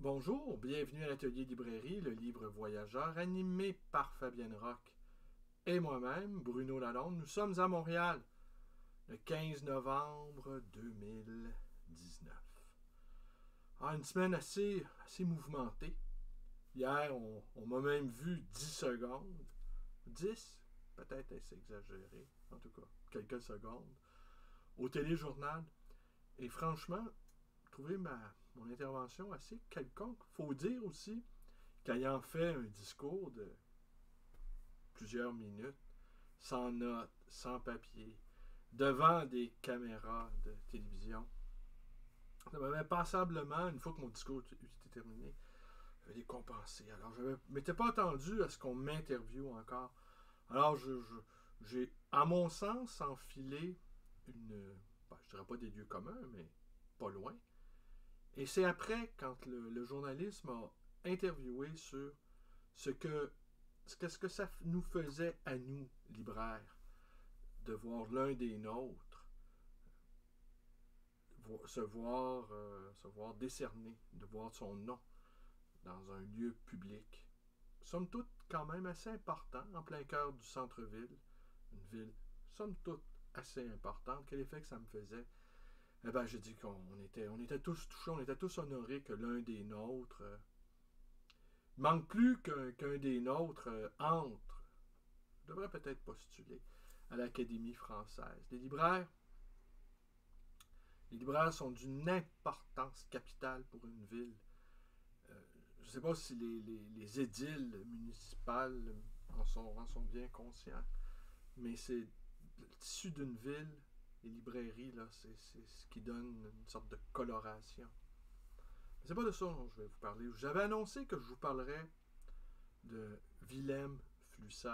Bonjour, bienvenue à l'Atelier Librairie, le livre voyageur animé par Fabienne Roch et moi-même, Bruno Lalonde. Nous sommes à Montréal le 15 novembre 2019. Une semaine assez mouvementée. Hier, on m'a même vu 10 secondes. 10, peut-être est-ce exagéré, en tout cas, quelques secondes, au téléjournal. Et franchement, trouvé mon intervention assez quelconque. Faut dire aussi qu'ayant fait un discours de plusieurs minutes, sans notes, sans papier, devant des caméras de télévision, ça m'avait passablement, une fois que mon discours était terminé, j'avais décompensé. Alors, je ne m'étais pas attendu à ce qu'on m'interviewe encore. Alors, j'ai, à mon sens, enfilé je dirais pas des lieux communs, mais pas loin. Et c'est après, quand le journaliste m'a interviewé sur ce que ça nous faisait à nous, libraires, de voir l'un des nôtres se voir décerner, de voir son nom dans un lieu public. Somme toute, quand même assez important, en plein cœur du centre-ville. Une ville, somme toute, assez importante. Quel effet que ça me faisait? Eh bien, j'ai dit qu'on était tous touchés, on était tous honorés que l'un des nôtres manque plus qu'un des nôtres entre. Je devrais peut-être postuler à l'Académie française. Les libraires sont d'une importance capitale pour une ville. Je ne sais pas si les édiles municipales en sont bien conscients, mais c'est le tissu d'une ville, les librairies, là, c'est ce qui donne une sorte de coloration. Mais c'est pas de ça dont je vais vous parler. J'avais annoncé que je vous parlerais de Willem Flusser.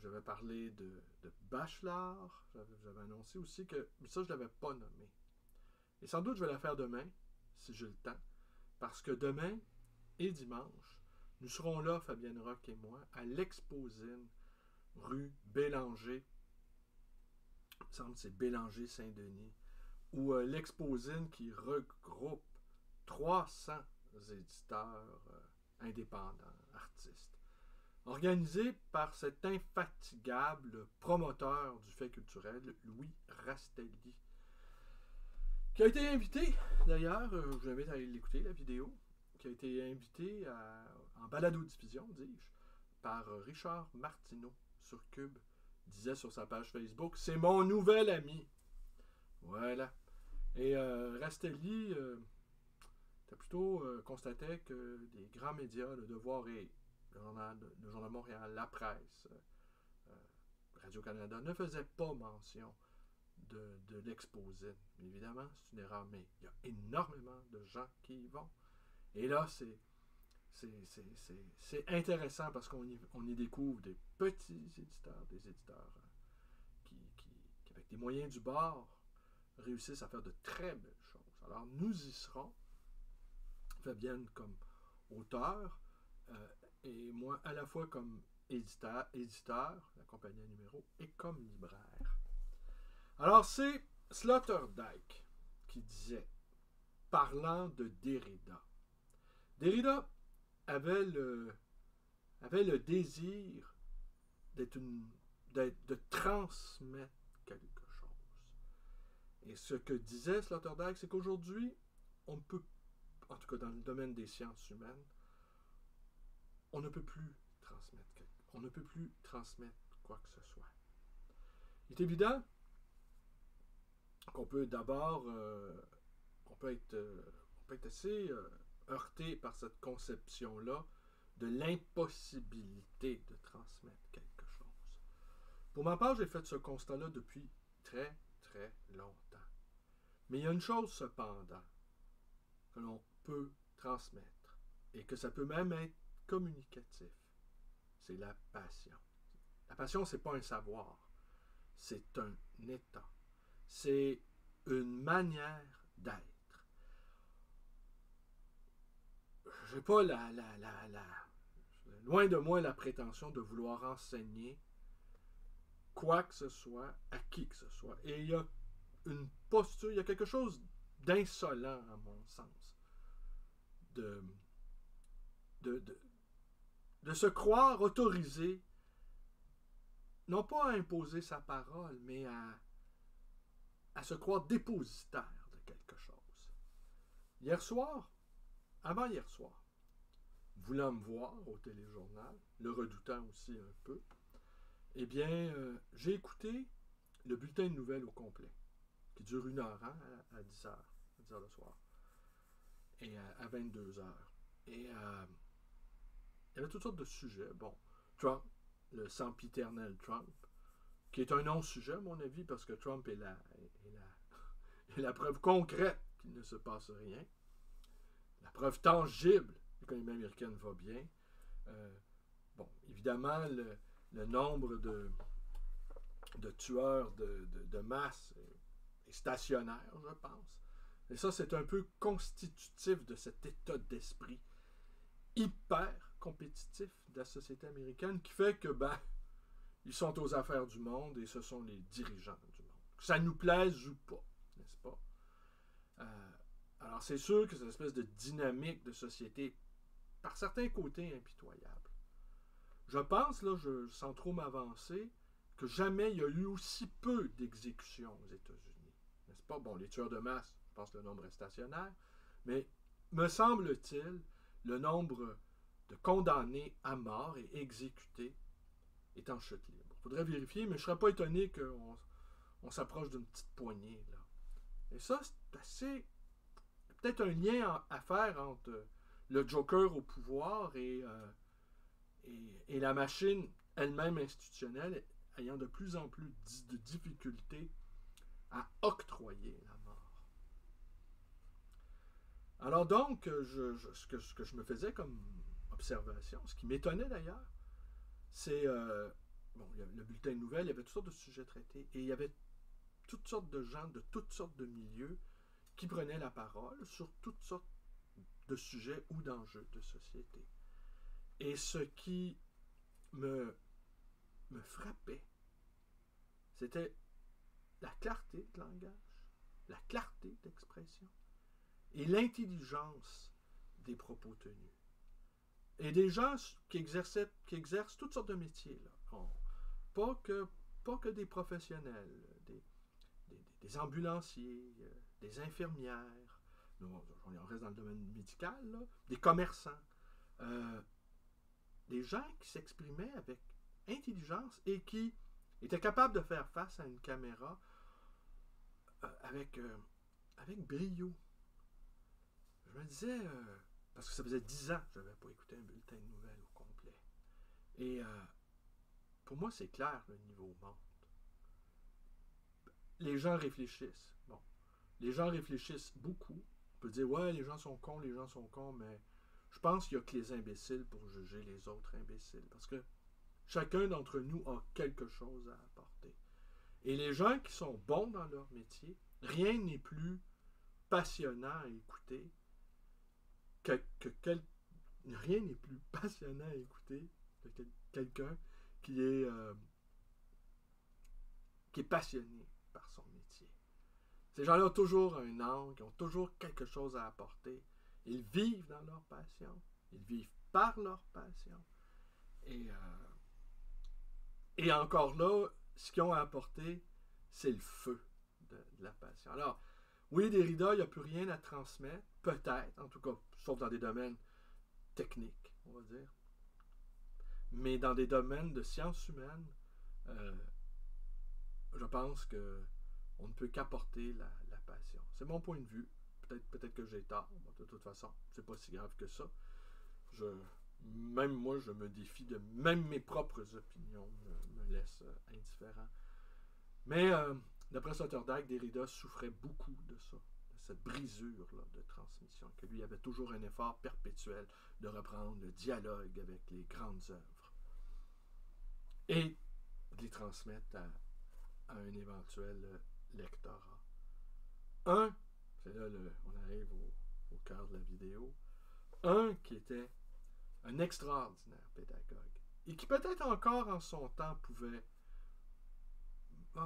J'avais parlé de Bachelard. J'avais annoncé aussi que ça, je ne l'avais pas nommé. Et sans doute, je vais la faire demain, si j'ai le temps. Parce que demain et dimanche, nous serons là, Fabienne Roch et moi, à l'Exposine, rue Bélanger. Il me semble que c'est Bélanger-Saint-Denis. Où l'Exposine qui regroupe 300 éditeurs indépendants, artistes. Organisé par cet infatigable promoteur du fait culturel, Louis Rastelli, qui a été invité, d'ailleurs, je vous invite à aller l'écouter, la vidéo, qui a été invité en balado-diffusion, dis-je, par Richard Martineau sur Cube, disait sur sa page Facebook, « C'est mon nouvel ami ». Voilà. Et Rastelli constatait que les grands médias, Le Devoir et le Journal de Montréal, la presse, Radio-Canada, ne faisaient pas mention de l'Exposine. Évidemment, c'est une erreur, mais il y a énormément de gens qui y vont. Et là, c'est intéressant parce qu'on y découvre des petits éditeurs, des éditeurs qui, avec des moyens du bord, réussissent à faire de très belles choses. Alors, nous y serons. Fabienne comme auteur et moi à la fois comme éditeur, la compagnie à numéro, et comme libraire. Alors, c'est Sloterdijk qui disait, parlant de Derrida. Derrida avait le désir de transmettre quelque chose. Et ce que disait Sloterdijk, c'est qu'aujourd'hui, on ne peut, en tout cas dans le domaine des sciences humaines, on ne peut plus transmettre quoi que ce soit. Il est évident qu'on peut d'abord, on peut être assez heurté par cette conception-là de l'impossibilité de transmettre quelque chose. Pour ma part, j'ai fait ce constat-là depuis très, très longtemps. Mais il y a une chose cependant que l'on peut transmettre et que ça peut même être communicatif, c'est la passion. La passion, c'est pas un savoir, c'est un état. C'est une manière d'être. Je n'ai pas loin de moi la prétention de vouloir enseigner quoi que ce soit à qui que ce soit. Et il y a une posture, il y a quelque chose d'insolent à mon sens, de, de, de se croire autorisé, non pas à imposer sa parole, mais à se croire dépositaire de quelque chose. Hier soir, avant hier soir, voulant me voir au téléjournal, le redoutant aussi un peu, eh bien, j'ai écouté le bulletin de nouvelles au complet, qui dure 1 heure, hein, à 10 heures, à 10 heures le soir, et à 22 heures. Et il y avait toutes sortes de sujets. Bon, Trump, le sempiternel Trump, qui est un non-sujet, à mon avis, parce que Trump est la preuve concrète qu'il ne se passe rien, la preuve tangible que l'économie américaine va bien. Bon, évidemment, le nombre de tueurs de masse est stationnaire, je pense. Et ça, c'est un peu constitutif de cet état d'esprit hyper compétitif de la société américaine qui fait que, ils sont aux affaires du monde et ce sont les dirigeants du monde. Que ça nous plaise ou pas, n'est-ce pas? Alors, c'est sûr que c'est une espèce de dynamique de société, par certains côtés, impitoyable. Je pense, là, sans trop m'avancer, que jamais il y a eu aussi peu d'exécutions aux États-Unis. N'est-ce pas? Bon, les tueurs de masse, je pense que le nombre est stationnaire, mais me semble-t-il, le nombre de condamnés à mort et exécutés est en chute libre. Il faudrait vérifier, mais je ne serais pas étonné qu'on s'approche d'une petite poignée, là. Et ça, c'est assez... peut-être un lien à faire entre le Joker au pouvoir et la machine elle-même institutionnelle ayant de plus en plus de difficultés à octroyer la mort. Alors donc, ce que je me faisais comme observation, ce qui m'étonnait d'ailleurs, c'est... bon, il y avait le bulletin de nouvelles, il y avait toutes sortes de sujets traités, et il y avait toutes sortes de gens de toutes sortes de milieux qui prenaient la parole sur toutes sortes de sujets ou d'enjeux de société. Et ce qui me frappait, c'était la clarté de langage, la clarté d'expression et l'intelligence des propos tenus. Et des gens qui exercent toutes sortes de métiers, là. Pas que des professionnels, des ambulanciers, des infirmières, on reste dans le domaine médical, là, des commerçants, des gens qui s'exprimaient avec intelligence et qui étaient capables de faire face à une caméra avec brio. Je me disais, parce que ça faisait 10 ans que je n'avais pas écouté un bulletin de nouvelles au complet. Et pour moi, c'est clair, le niveau monte. Les gens réfléchissent. Bon, les gens réfléchissent beaucoup. On peut dire, ouais, les gens sont cons, mais je pense qu'il n'y a que les imbéciles pour juger les autres imbéciles. Parce que chacun d'entre nous a quelque chose à apporter. Et les gens qui sont bons dans leur métier, rien n'est plus passionnant à écouter rien n'est plus passionnant à écouter que quelqu'un qui est passionné par son métier. Ces gens-là ont toujours un angle, ils ont toujours quelque chose à apporter. Ils vivent dans leur passion. Ils vivent par leur passion. Et encore là, ce qu'ils ont à apporter, c'est le feu de la passion. Alors, oui, Derrida, il n'y a plus rien à transmettre, peut-être, en tout cas, sauf dans des domaines techniques, on va dire. Mais dans des domaines de sciences humaines, je pense qu'on ne peut qu'apporter la passion. C'est mon point de vue. Peut-être que j'ai tort. De toute façon, c'est pas si grave que ça. Même moi, je me défie de... Même mes propres opinions me laissent indifférent. Mais d'après Sloterdijk, Derrida souffrait beaucoup de ça, de cette brisure-là de transmission, que lui avait toujours un effort perpétuel de reprendre le dialogue avec les grandes œuvres et de les transmettre à un éventuel lectorat. C'est là on arrive au cœur de la vidéo, qui était un extraordinaire pédagogue et qui peut-être encore en son temps pouvait...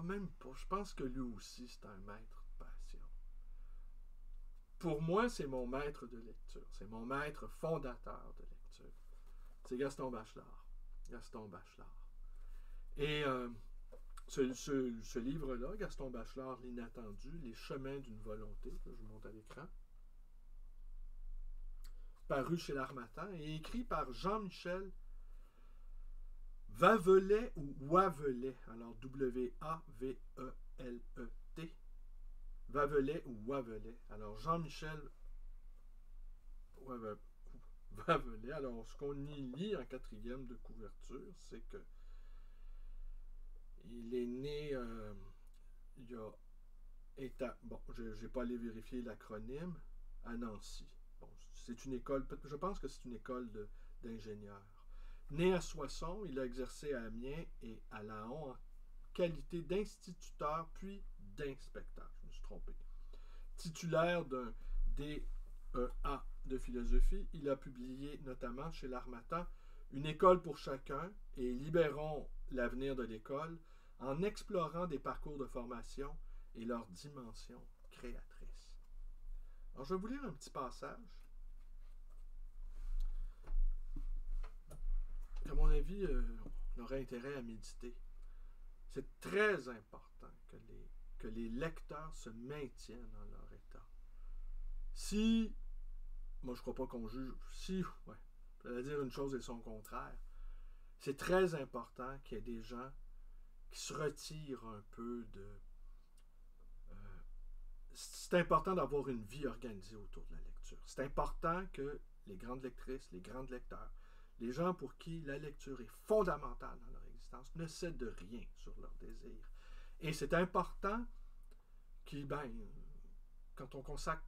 même pas, je pense que lui aussi c'est un maître de passion. pour moi, c'est mon maître de lecture. C'est mon maître fondateur de lecture. C'est Gaston Bachelard. Gaston Bachelard. Et ce livre-là, Gaston Bachelard, L'inattendu, Les chemins d'une volonté, je vous montre à l'écran, paru chez l'Harmattan et écrit par Jean-Michel Wavelet ou Wavelet, alors W-A-V-E-L-E-T, Wavelet ou Wavelet. Alors Jean-Michel Wavelet. Alors ce qu'on y lit en 4e de couverture, c'est que il est né, il a été, bon, je n'ai pas allé vérifier l'acronyme, à Nancy. Bon, c'est une école, je pense que c'est une école d'ingénieurs. Né à Soissons, il a exercé à Amiens et à Laon en qualité d'instituteur puis d'inspecteur. Je me suis trompé. Titulaire d'un DEA de philosophie, il a publié notamment chez l'Harmattan Une école pour chacun et Libérons l'avenir de l'école en explorant des parcours de formation et leur dimension créatrice. Alors, je vais vous lire un petit passage. À mon avis, on aurait intérêt à méditer. C'est très important que les lecteurs se maintiennent dans leur état. Si, moi je ne crois pas qu'on juge, si, ouais, ça veut dire une chose et son contraire, c'est très important qu'il y ait des gens qui se retirent un peu de... c'est important d'avoir une vie organisée autour de la lecture. C'est important que les grandes lectrices, les grands lecteurs, les gens pour qui la lecture est fondamentale dans leur existence, ne cèdent de rien sur leur désir. Et c'est important quand on consacre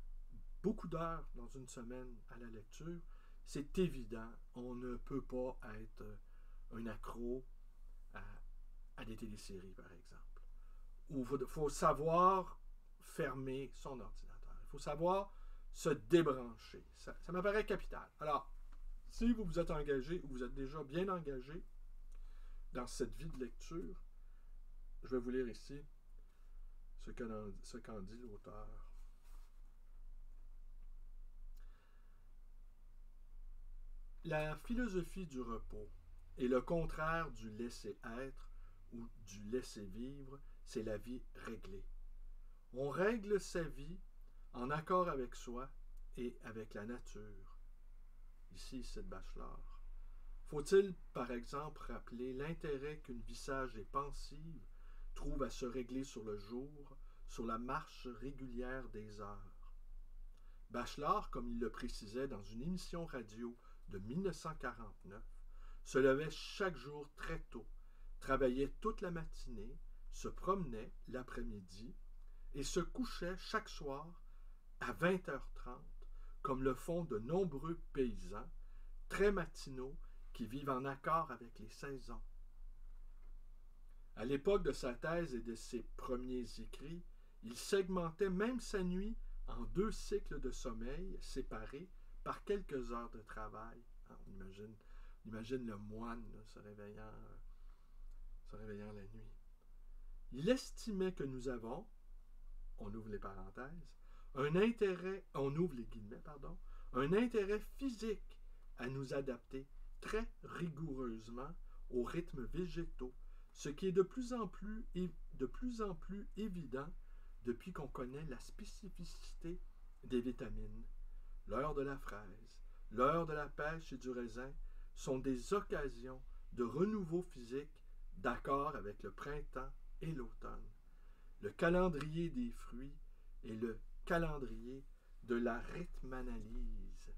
beaucoup d'heures dans une semaine à la lecture, c'est évident, on ne peut pas être un accro à des téléséries, par exemple. Ou il faut savoir fermer son ordinateur. Il faut savoir se débrancher. Ça m'apparaît capital. Alors, si vous vous êtes engagé ou vous êtes déjà bien engagé dans cette vie de lecture, je vais vous lire ici ce qu'en dit l'auteur. La philosophie du repos est le contraire du laisser-être ou du laisser-vivre, c'est la vie réglée. On règle sa vie en accord avec soi et avec la nature. Ici, c'est Bachelard. Faut-il, par exemple, rappeler l'intérêt qu'une vie sage et pensive trouve à se régler sur le jour, sur la marche régulière des heures? Bachelard, comme il le précisait dans une émission radio de 1949, se levait chaque jour très tôt, travaillait toute la matinée, se promenait l'après-midi et se couchait chaque soir à 20h30, comme le font de nombreux paysans très matinaux qui vivent en accord avec les saisons. À l'époque de sa thèse et de ses premiers écrits, il segmentait même sa nuit en 2 cycles de sommeil séparés par quelques heures de travail. On imagine le moine là, se réveillant la nuit. Il estimait que nous avons, on ouvre les parenthèses, un intérêt, on ouvre les guillemets, pardon, un intérêt physique à nous adapter très rigoureusement aux rythmes végétaux, ce qui est de plus en plus évident depuis qu'on connaît la spécificité des vitamines. L'heure de la fraise, l'heure de la pêche et du raisin sont des occasions de renouveau physique d'accord avec le printemps et l'automne. Le calendrier des fruits est le calendrier de la rythmanalyse.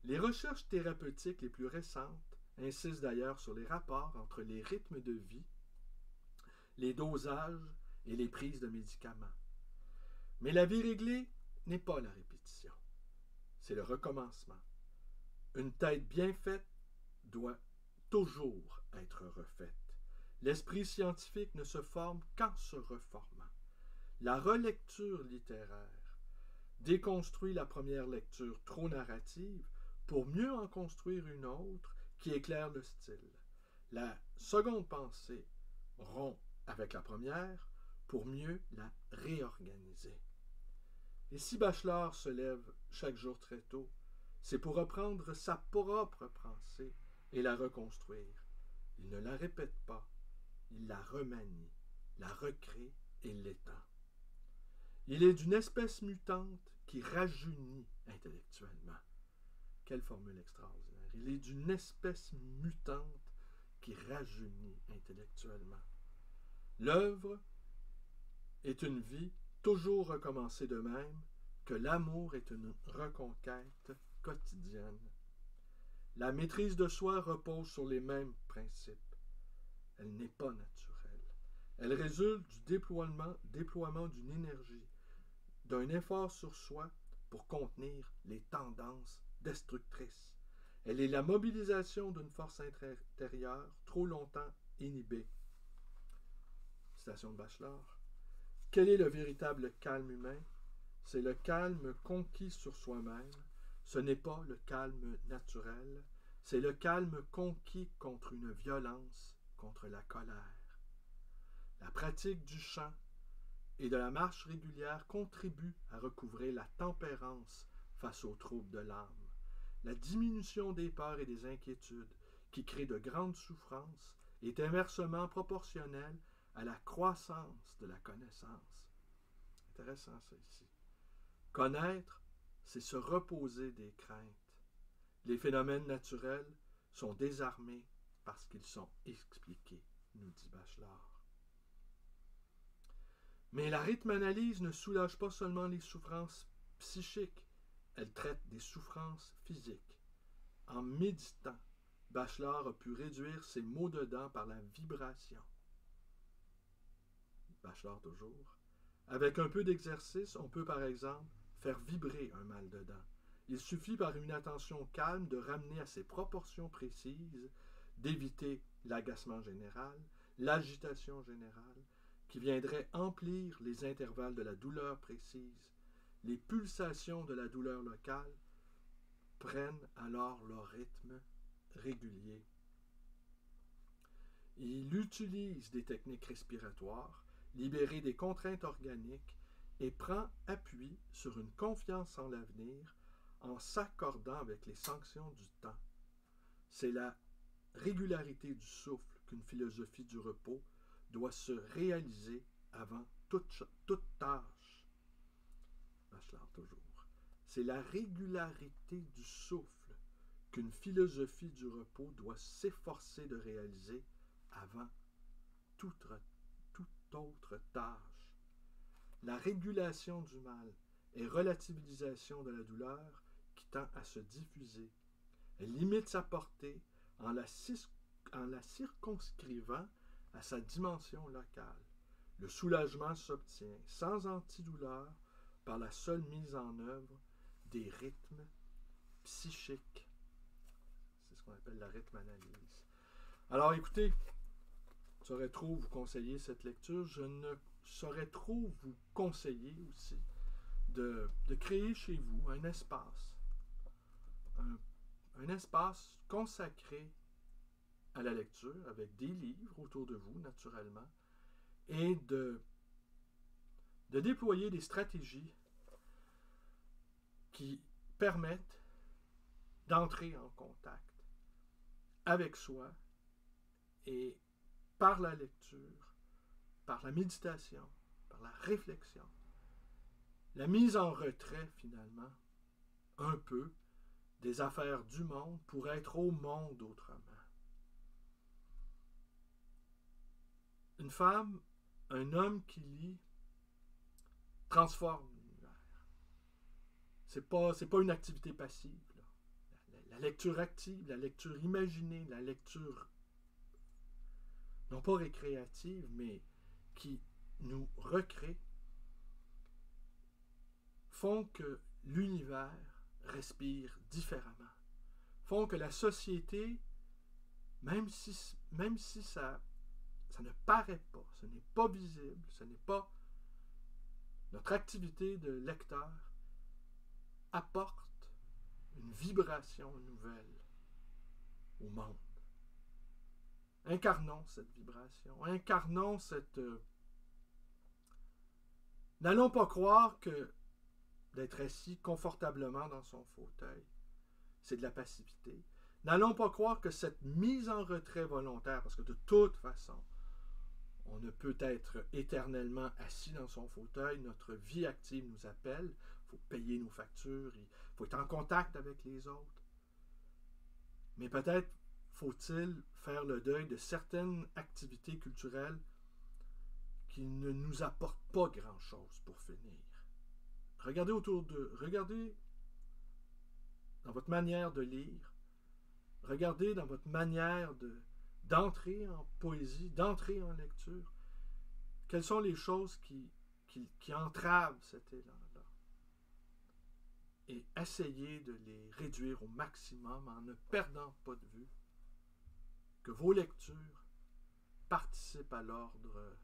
Les recherches thérapeutiques les plus récentes insistent d'ailleurs sur les rapports entre les rythmes de vie, les dosages et les prises de médicaments. Mais la vie réglée n'est pas la répétition, c'est le recommencement. Une tête bien faite doit toujours être refaite. L'esprit scientifique ne se forme qu'en se reformant. La relecture littéraire déconstruit la première lecture trop narrative pour mieux en construire une autre qui éclaire le style. La seconde pensée rompt avec la première pour mieux la réorganiser. Et si Bachelard se lève chaque jour très tôt, c'est pour reprendre sa propre pensée et la reconstruire. Il ne la répète pas, il la remanie, la recrée et l'étend. Il est d'une espèce mutante qui rajeunit intellectuellement. Quelle formule extraordinaire. Il est d'une espèce mutante qui rajeunit intellectuellement. L'œuvre est une vie toujours recommencée de même que l'amour est une reconquête quotidienne. La maîtrise de soi repose sur les mêmes principes. Elle n'est pas naturelle. Elle résulte du déploiement d'une énergie, d'un effort sur soi pour contenir les tendances destructrices. Elle est la mobilisation d'une force intérieure trop longtemps inhibée. Citation de Bachelard. Quel est le véritable calme humain? C'est le calme conquis sur soi-même. Ce n'est pas le calme naturel. C'est le calme conquis contre une violence, contre la colère. La pratique du chant et de la marche régulière contribue à recouvrer la tempérance face aux troubles de l'âme. La diminution des peurs et des inquiétudes qui créent de grandes souffrances est inversement proportionnelle à la croissance de la connaissance. Intéressant ça ici. Connaître, c'est se reposer des craintes. Les phénomènes naturels sont désarmés parce qu'ils sont expliqués, nous dit Bachelard. Mais la rythme-analyse ne soulage pas seulement les souffrances psychiques, elle traite des souffrances physiques. En méditant, Bachelard a pu réduire ses maux de dents par la vibration. Bachelard toujours. Avec un peu d'exercice, on peut par exemple faire vibrer un mal de dents. Il suffit par une attention calme de ramener à ses proportions précises, d'éviter l'agacement général, l'agitation générale, qui viendrait emplir les intervalles de la douleur précise. Les pulsations de la douleur locale prennent alors leur rythme régulier. Il utilise des techniques respiratoires, libérées des contraintes organiques, et prend appui sur une confiance en l'avenir en s'accordant avec les sanctions du temps. C'est la régularité du souffle qu'une philosophie du repos doit se réaliser avant toute tâche. Bachelard toujours. C'est la régularité du souffle qu'une philosophie du repos doit s'efforcer de réaliser avant toute autre tâche. La régulation du mal est relativisation de la douleur qui tend à se diffuser. Elle limite sa portée en la circonscrivant à sa dimension locale. Le soulagement s'obtient sans antidouleur par la seule mise en œuvre des rythmes psychiques. C'est ce qu'on appelle la rythme-analyse. Alors écoutez, je saurais trop vous conseiller cette lecture. Je ne saurais trop vous conseiller aussi de créer chez vous un espace. Un espace consacré à la lecture, avec des livres autour de vous, naturellement, et de déployer des stratégies qui permettent d'entrer en contact avec soi et par la lecture, par la méditation, par la réflexion, la mise en retrait finalement, un peu, des affaires du monde pour être au monde autrement. Une femme, un homme qui lit, transforme l'univers. C'est pas une activité passive. Là. La lecture active, la lecture imaginée, la lecture non pas récréative, mais qui nous recrée, font que l'univers respire différemment. Font que la société, même si ça ne paraît pas, ce n'est pas visible, ce n'est pas notre activité de lecteur, apporte une vibration nouvelle au monde. Incarnons cette vibration, incarnons cette... N'allons pas croire que d'être assis confortablement dans son fauteuil. C'est de la passivité. N'allons pas croire que cette mise en retrait volontaire, parce que de toute façon, on ne peut être éternellement assis dans son fauteuil, notre vie active nous appelle, il faut payer nos factures, il faut être en contact avec les autres. Mais peut-être faut-il faire le deuil de certaines activités culturelles qui ne nous apportent pas grand-chose pour finir. Regardez dans votre manière de lire, regardez dans votre manière d'entrer en poésie, d'entrer en lecture, quelles sont les choses qui entravent cet élan-là. Et essayez de les réduire au maximum en ne perdant pas de vue que vos lectures participent à l'ordre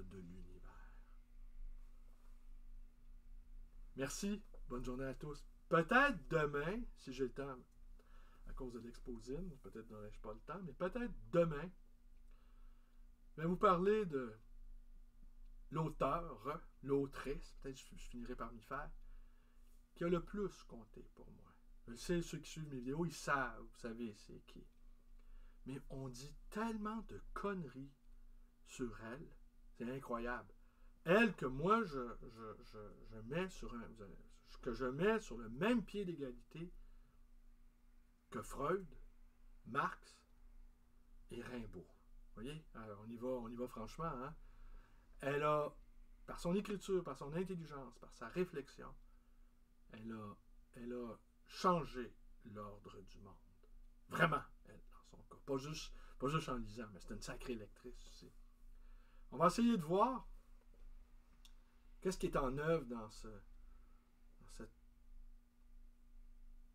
de l'univers. Merci, bonne journée à tous. Peut-être demain, si j'ai le temps, à cause de l'exposine, peut-être n'aurai-je pas le temps, mais peut-être demain, je vais vous parler de l'auteur, l'autrice, peut-être je finirai par m'y faire, qui a le plus compté pour moi. Je sais, ceux qui suivent mes vidéos, ils savent, vous savez c'est qui. Mais on dit tellement de conneries sur elle, c'est incroyable. Elle que moi, je mets sur le même pied d'égalité que Freud, Marx et Rimbaud. Vous voyez? Alors, on y va franchement. Hein? Elle a, par son écriture, par son intelligence, par sa réflexion, elle a changé l'ordre du monde. Vraiment, elle, dans son cas. Pas juste en lisant, mais c'est une sacrée lectrice aussi. On va essayer de voir qu'est-ce qui est en œuvre dans cette...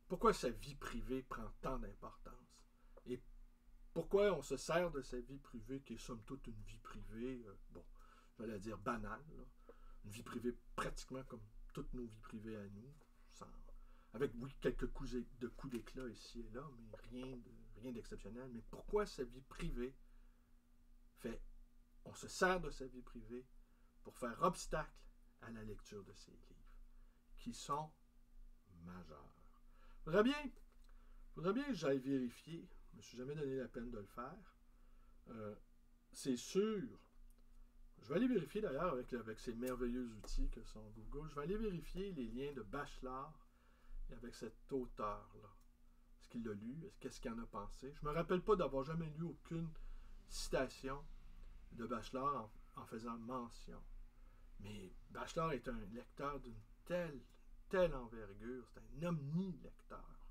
Pourquoi sa vie privée prend tant d'importance? Et pourquoi on se sert de sa vie privée, qui est somme toute une vie privée, j'allais dire banale, là. Une vie privée pratiquement comme toutes nos vies privées à nous, avec, oui, quelques coups d'éclat ici et là, mais rien d'exceptionnel. Mais pourquoi sa vie privée on se sert de sa vie privée pour faire obstacle à la lecture de ces livres, qui sont majeurs. Faudrait bien que j'aille vérifier. Je ne me suis jamais donné la peine de le faire. C'est sûr. Je vais aller vérifier d'ailleurs avec ces merveilleux outils que sont Google. Je vais aller vérifier les liens de Bachelard et avec cet auteur-là. Est-ce qu'il l'a lu? Qu'est-ce qu'il en a pensé? Je ne me rappelle pas d'avoir jamais lu aucune citation de Bachelard en faisant mention. Mais Bachelard est un lecteur d'une telle envergure, c'est un omni-lecteur,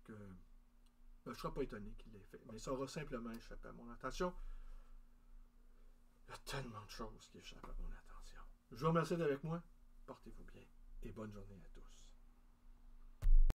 que je ne serais pas étonné qu'il l'ait fait. Mais ça aura simplement échappé à mon attention. Il y a tellement de choses qui échappent à mon attention. Je vous remercie d'être avec moi. Portez-vous bien et bonne journée à tous.